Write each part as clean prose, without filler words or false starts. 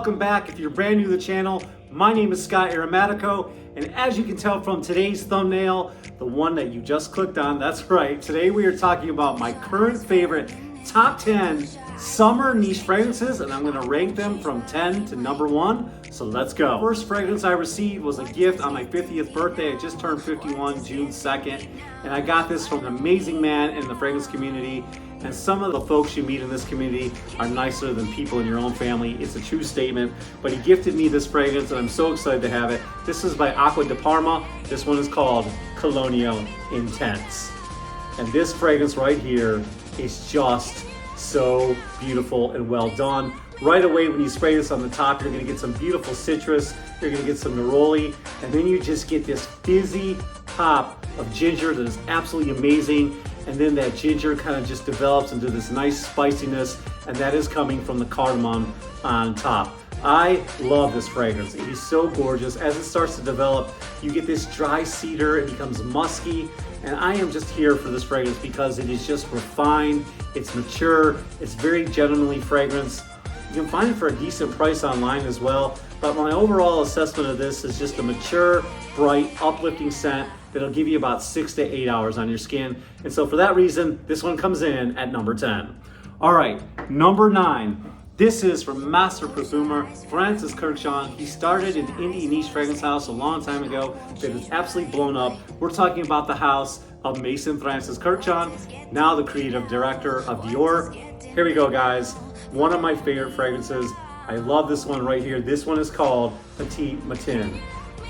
welcome back. If you're brand new to the channel, my name is Scott Aromatico, and as you can tell from today's thumbnail, the one that you just clicked on, that's right, today we are talking about my current favorite top 10 summer niche fragrances, and I'm gonna rank them from 10 to number 1, so let's go. First fragrance I received was a gift on my 50th birthday. I just turned 51 June 2nd, and I got this from an amazing man in the fragrance community. And some of the folks you meet in this community are nicer than people in your own family. It's a true statement, but he gifted me this fragrance and I'm so excited to have it. This is by Aqua de Parma. This one is called Colognes Intense. And this fragrance right here is just so beautiful and well done. Right away when you spray this on the top, you're gonna get some beautiful citrus, you're gonna get some neroli, and then you just get this fizzy pop of ginger that is absolutely amazing. And then that ginger kind of just develops into this nice spiciness, and that is coming from the cardamom on top. I love this fragrance. It is so gorgeous. As it starts to develop, you get this dry cedar, it becomes musky, and I am just here for this fragrance because it is just refined, it's mature, it's very gentlemanly fragrance. You can find it for a decent price online as well, but my overall assessment of this is just a mature, bright, uplifting scent that'll give you about 6 to 8 hours on your skin. And so for that reason, this one comes in at number 10. All right, number 9. This is from master perfumer Francis Kurkdjian. He started an indie niche fragrance house a long time ago that is absolutely blown up. We're talking about the house of Mason Francis Kurkdjian, now the creative director of Dior. Here we go, guys. One of my favorite fragrances. I love this one right here. This one is called Petit Matin.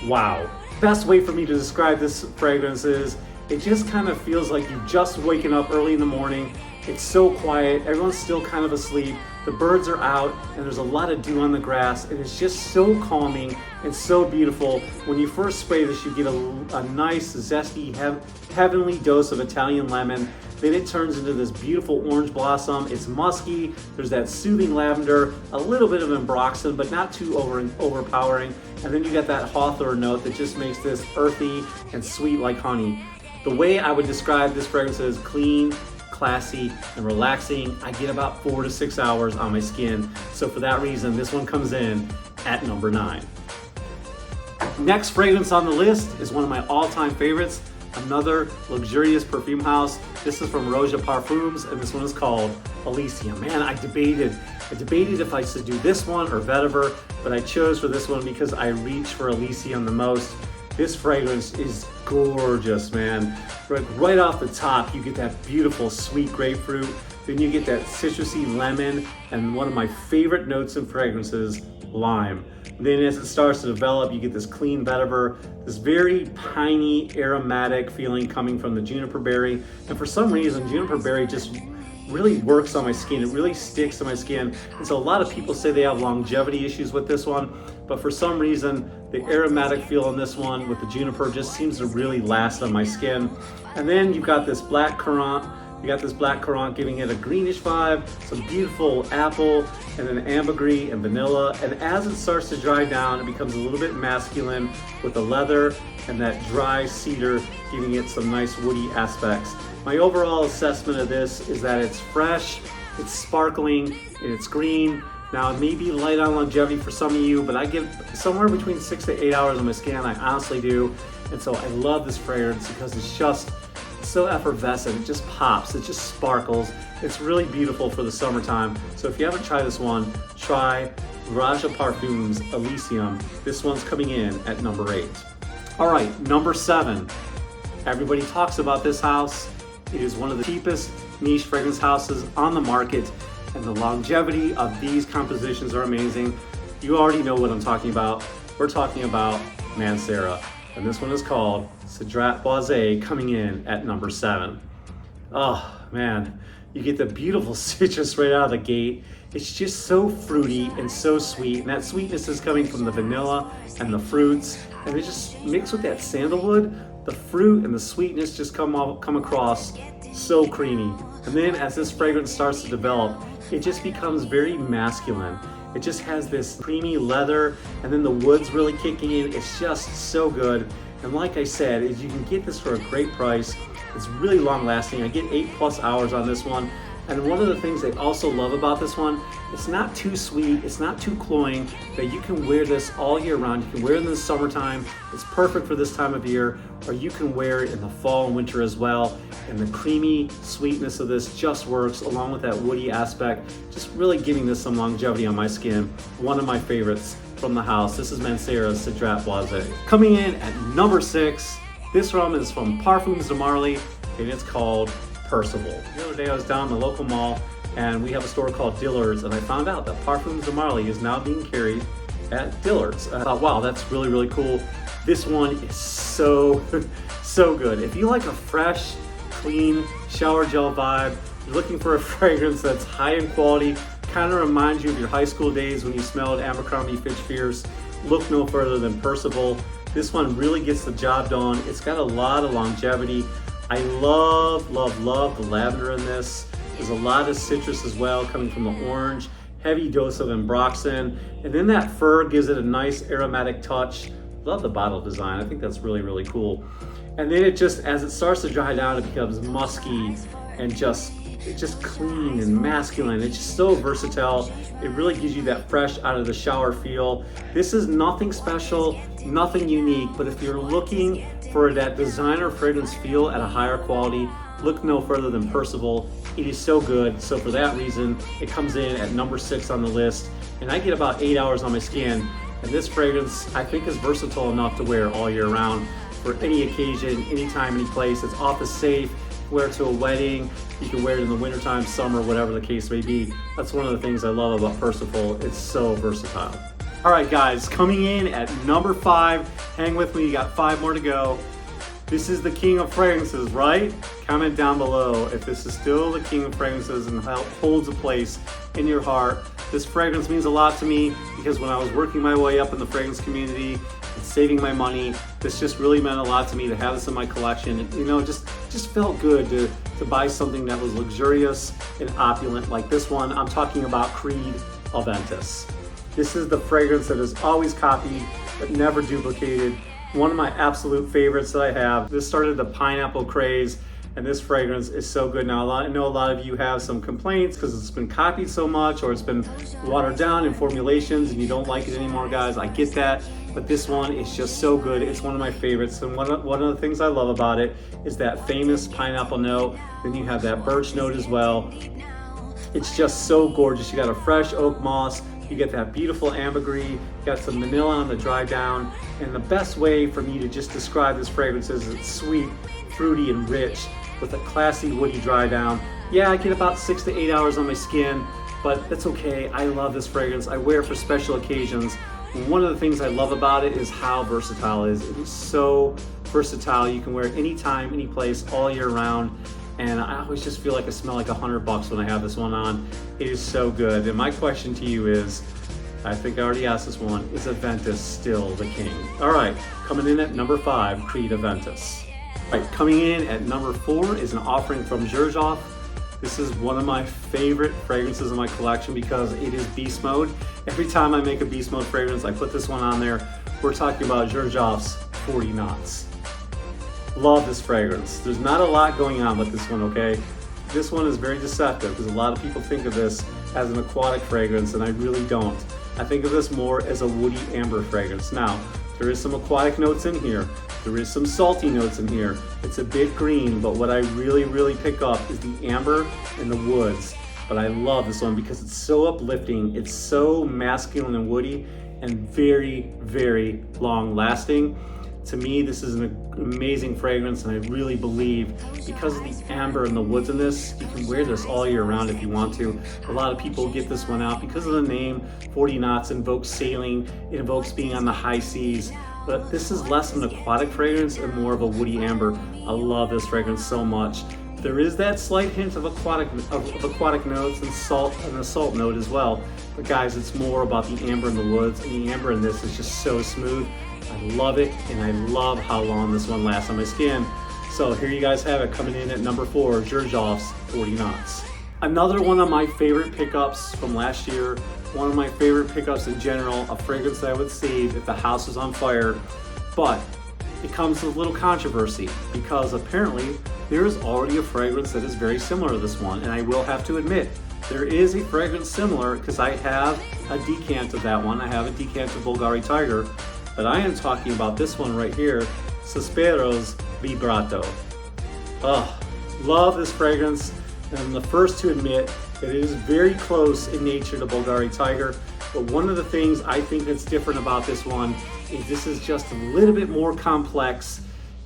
Wow. Best way for me to describe this fragrance is it just kind of feels like you've just waken up early in the morning. It's so quiet, everyone's still kind of asleep, the birds are out, and there's a lot of dew on the grass, and it's just so calming and so beautiful. When you first spray this, you get a nice, zesty, heavenly dose of Italian lemon. Then it turns into this beautiful orange blossom. It's musky, there's that soothing lavender, a little bit of ambroxan, but not too overpowering. And then you get that hawthorn note that just makes this earthy and sweet like honey. The way I would describe this fragrance is clean, classy, and relaxing. I get about 4 to 6 hours on my skin. So for that reason, this one comes in at number 9. Next fragrance on the list is one of my all-time favorites, another luxurious perfume house. This is from Roja Perfumes, and this one is called Elysium. Man, I debated if I should do this one or Vetiver, but I chose for this one because I reach for Elysium the most. This fragrance is gorgeous, man. Right off the top, you get that beautiful sweet grapefruit, then you get that citrusy lemon, and one of my favorite notes in fragrances, lime. Then as it starts to develop, you get this clean vetiver, this very piney, aromatic feeling coming from the juniper berry. And for some reason, juniper berry just really works on my skin. It really sticks to my skin. And so a lot of people say they have longevity issues with this one, but for some reason, the aromatic feel on this one with the juniper just seems to really last on my skin. And then you've got this black currant. You got this black currant giving it a greenish vibe, some beautiful apple, and then ambergris and vanilla. And as it starts to dry down, it becomes a little bit masculine with the leather and that dry cedar giving it some nice woody aspects. My overall assessment of this is that it's fresh, it's sparkling, and it's green. Now it may be light on longevity for some of you, but I give somewhere between 6 to 8 hours on my skin, I honestly do. And so I love this fragrance because it's just so effervescent, it just pops, it just sparkles. It's really beautiful for the summertime. So if you haven't tried this one, try Roja Perfumes Elysium. This one's coming in at number 8. All right, number 7. Everybody talks about this house. It is one of the cheapest niche fragrance houses on the market, and the longevity of these compositions are amazing. You already know what I'm talking about. We're talking about Mancera, and this one is called Cedrat Boisé, coming in at number 7. Oh man, you get the beautiful citrus right out of the gate. It's just so fruity and so sweet, and that sweetness is coming from the vanilla and the fruits, and it just mixed with that sandalwood. The fruit and the sweetness just come across so creamy. And then as this fragrance starts to develop, it just becomes very masculine. It just has this creamy leather, and then the wood's really kicking in. It's just so good. And like I said, you can get this for a great price. It's really long lasting. I get 8+ hours on this one. And one of the things they also love about this one, it's not too sweet, it's not too cloying, that you can wear this all year round. You can wear it in the summertime, it's perfect for this time of year, or you can wear it in the fall and winter as well. And the creamy sweetness of this just works, along with that woody aspect, just really giving this some longevity on my skin. One of my favorites from the house. This is Mancera's Citrat Boisé. Coming in at number 6, this rum is from Perfumes de Marly, and it's called Percival. The other day I was down in the local mall, and we have a store called Dillard's, and I found out that Perfumes de Marly is now being carried at Dillard's. I thought, wow, that's really, really cool. This one is so, so good. If you like a fresh, clean shower gel vibe, you're looking for a fragrance that's high in quality, kind of reminds you of your high school days when you smelled Abercrombie Fitch Fierce, look no further than Percival. This one really gets the job done. It's got a lot of longevity. I love, love, love the lavender in this. There's a lot of citrus as well coming from the orange, heavy dose of ambroxan, and then that fir gives it a nice aromatic touch. Love the bottle design. I think that's really, really cool. And then it just, as it starts to dry down, it becomes musky and it's just clean and masculine. It's just so versatile. It really gives you that fresh out of the shower feel. This is nothing special, nothing unique, but if you're looking for that designer fragrance feel at a higher quality, look no further than Percival. It is so good. So for that reason, it comes in at number 6 on the list. And I get about 8 hours on my skin. And this fragrance, I think, is versatile enough to wear all year round for any occasion, anytime, any place. It's office safe. Wear it to a wedding. You can wear it in the wintertime, summer, whatever the case may be. That's one of the things I love about Percival. It's so versatile. All right, guys, coming in at number 5. Hang with me, you got 5 more to go. This is the king of fragrances, right? Comment down below if this is still the king of fragrances and holds a place in your heart. This fragrance means a lot to me because when I was working my way up in the fragrance community and saving my money, this just really meant a lot to me to have this in my collection. You know, just felt good to buy something that was luxurious and opulent like this one. I'm talking about Creed Aventus. This is the fragrance that is always copied but never duplicated. One of my absolute favorites that I have. This started the pineapple craze, and this fragrance is so good. Now, I know a lot of you have some complaints because it's been copied so much or it's been watered down in formulations and you don't like it anymore, guys. I get that, but this one is just so good. It's one of my favorites, and one of the things I love about it is that famous pineapple note. Then you have that birch note as well. It's just so gorgeous. You got a fresh oak moss. You get that beautiful ambergris, you got some vanilla on the dry down, and the best way for me to just describe this fragrance is it's sweet, fruity, and rich with a classy woody dry down. Yeah, I get about 6 to 8 hours on my skin, but that's okay. I love this fragrance. I wear it for special occasions. And one of the things I love about it is how versatile it is. It is so versatile. You can wear it anytime, any place, all year round. And I always just feel like I smell like $100 when I have this one on. It is so good. And my question to you is, I think I already asked this one, is Aventus still the king? All right, coming in at number 5, Creed Aventus. All right, coming in at number 4 is an offering from Zaharoff. This is one of my favorite fragrances in my collection because it is beast mode. Every time I make a beast mode fragrance, I put this one on there. We're talking about Zaharoff's 40 Knots. Love this fragrance. There's not a lot going on with this one, okay? This one is very deceptive because a lot of people think of this as an aquatic fragrance, and I really don't. I think of this more as a woody amber fragrance. Now, there is some aquatic notes in here. There is some salty notes in here. It's a bit green, but what I really, really pick up is the amber and the woods. But I love this one because it's so uplifting. It's so masculine and woody and very, very long lasting. To me, this is an amazing fragrance, and I really believe because of the amber and the woods in this, you can wear this all year round if you want to. A lot of people get this one out because of the name. 40 knots invokes sailing, it invokes being on the high seas, but this is less of an aquatic fragrance and more of a woody amber. I love this fragrance so much. There is that slight hint of aquatic notes and a salt note as well. But guys, it's more about the amber in the woods, and the amber in this is just so smooth. I love it, and I love how long this one lasts on my skin. So here you guys have it, coming in at number 4, Zaharoff's 40 Knots. Another one of my favorite pickups from last year, one of my favorite pickups in general, a fragrance that I would save if the house was on fire, but it comes with a little controversy because apparently there is already a fragrance that is very similar to this one, and I will have to admit, there is a fragrance similar because I have a decant of that one. I have a decant of Bulgari Tiger, but I am talking about this one right here, Suspero's Vibrato. Oh, love this fragrance, and I'm the first to admit that it is very close in nature to Bulgari Tiger, but one of the things I think that's different about this one is this is just a little bit more complex,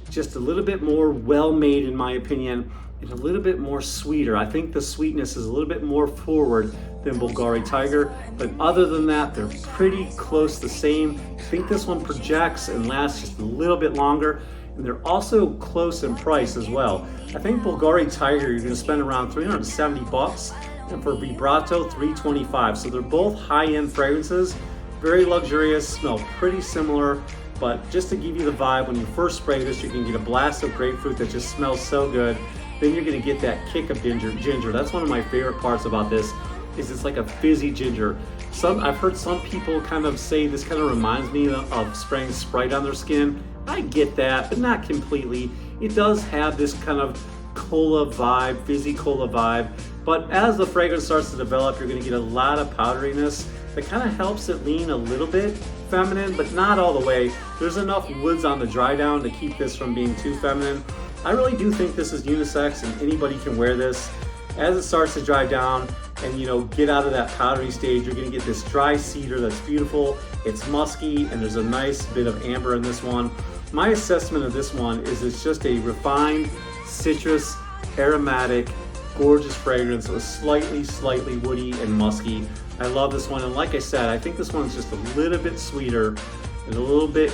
just a little bit more well-made in my opinion, and a little bit more sweeter. I think the sweetness is a little bit more forward than Bulgari Tiger, but other than that, they're pretty close the same. I think this one projects and lasts just a little bit longer, and they're also close in price as well. I think Bulgari Tiger, you're gonna spend around 370 bucks, and for Vibrato, 325. So they're both high-end fragrances, very luxurious, smell pretty similar, but just to give you the vibe, when you first spray this, you can get a blast of grapefruit that just smells so good. Then you're gonna get that kick of ginger. That's one of my favorite parts about this, is it's like a fizzy ginger. I've heard some people kind of say this kind of reminds me of spraying Sprite on their skin. I get that, but not completely. It does have this kind of cola vibe, fizzy cola vibe, but as the fragrance starts to develop, you're gonna get a lot of powderiness that kind of helps it lean a little bit feminine, but not all the way. There's enough woods on the dry down to keep this from being too feminine. I really do think this is unisex and anybody can wear this. As it starts to dry down and get out of that powdery stage, you're gonna get this dry cedar that's beautiful. It's musky and there's a nice bit of amber in this one. My assessment of this one is it's just a refined citrus, aromatic, gorgeous fragrance. It was slightly woody and musky. I love this one, and like I said, I think this one's just a little bit sweeter and a little bit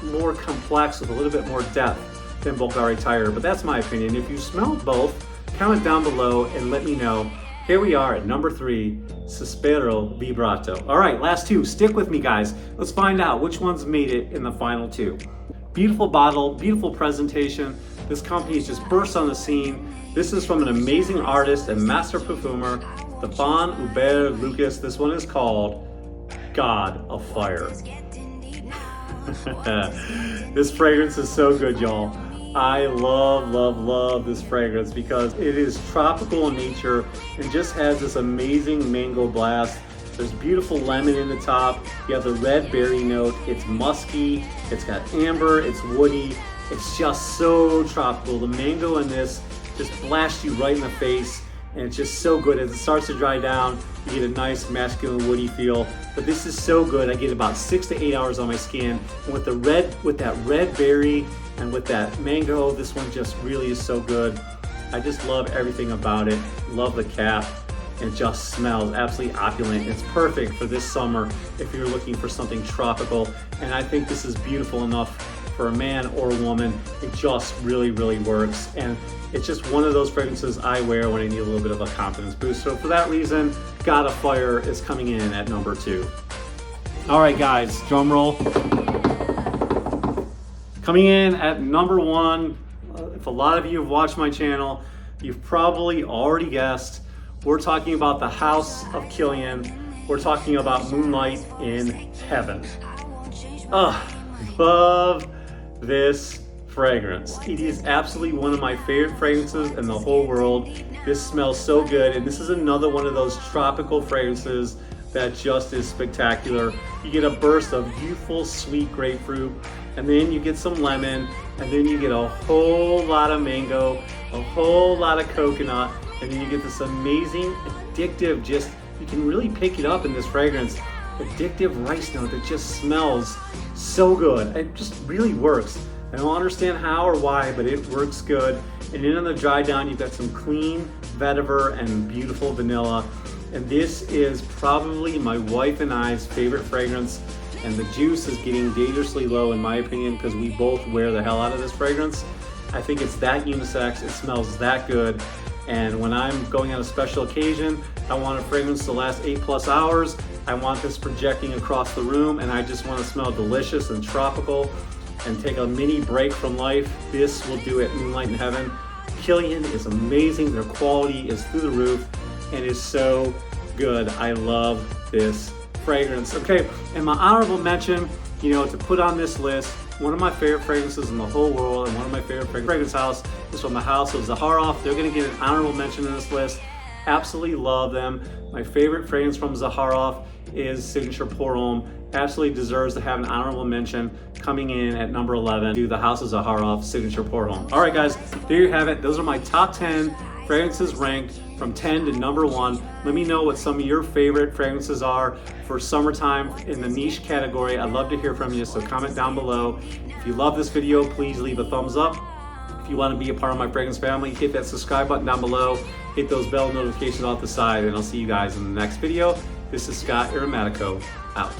more complex with a little bit more depth than Bulgari Tiger, but that's my opinion. If you smell both, comment down below and let me know. Here we are at number 3, Suspero Vibrato. All right, last two. Stick with me, guys. Let's find out which ones made it in the final 2. Beautiful bottle, beautiful presentation. This company has just burst on the scene. This is from an amazing artist and master perfumer, Stefan Hubert Lucas. This one is called God of Fire. This fragrance is so good, y'all. I love this fragrance because it is tropical in nature and just has this amazing mango blast. There's beautiful lemon in the top. You have the red berry note. It's musky. It's got amber. It's woody. It's just so tropical. The mango in this just blasts you right in the face, and it's just so good. As it starts to dry down, you get a nice masculine woody feel. But this is so good. I get about 6 to 8 hours on my skin. And with that red berry and with that mango, this one just really is so good. I just love everything about it. Love the cap. It just smells absolutely opulent. It's perfect for this summer if you're looking for something tropical. And I think this is beautiful enough for a man or a woman. It just really works. And it's just one of those fragrances I wear when I need a little bit of a confidence boost. So for that reason, God of Fire is coming in at number 2. All right, guys, drum roll. Coming in at number 1, if a lot of you have watched my channel, you've probably already guessed, we're talking about the House of Killian. We're talking about Moonlight in Heaven. Love this fragrance. It is absolutely one of my favorite fragrances in the whole world. This smells so good, and this is another one of those tropical fragrances that just is spectacular. You get a burst of youthful, sweet grapefruit, and then you get some lemon, and then you get a whole lot of mango, a whole lot of coconut, and then you get this amazing, addictive, just, you can really pick it up in this fragrance, addictive rice note that just smells so good. It just really works. I don't understand how or why, but it works good. And then on the dry down, you've got some clean vetiver and beautiful vanilla. And this is probably my wife and I's favorite fragrance. And the juice is getting dangerously low in my opinion because we both wear the hell out of this fragrance. I think it's that unisex, it smells that good. And when I'm going on a special occasion, I want a fragrance to last 8+ hours. I want this projecting across the room, and I just want to smell delicious and tropical and take a mini break from life. This will do it. Moonlight in Heaven. Killian is amazing. Their quality is through the roof and is so good. I love this fragrance. Okay, and my honorable mention, to put on this list one of my favorite fragrances in the whole world, and one of my favorite fragrance house is from the house of Zaharoff. They're gonna get an honorable mention in this list. Absolutely love them. My favorite fragrance from Zaharoff is Signature Pour Homme. Absolutely deserves to have an honorable mention, coming in at number 11 to the house of Zaharoff Signature Pour Homme. All right, guys, there you have it. Those are my top 10 fragrances ranked from 10 to number 1. Let me know what some of your favorite fragrances are for summertime in the niche category. I'd love to hear from you, so comment down below. If you love this video, please leave a thumbs up. If you want to be a part of my fragrance family, hit that subscribe button down below. Hit those bell notifications off the side, and I'll see you guys in the next video. This is Scott Aromatico, out.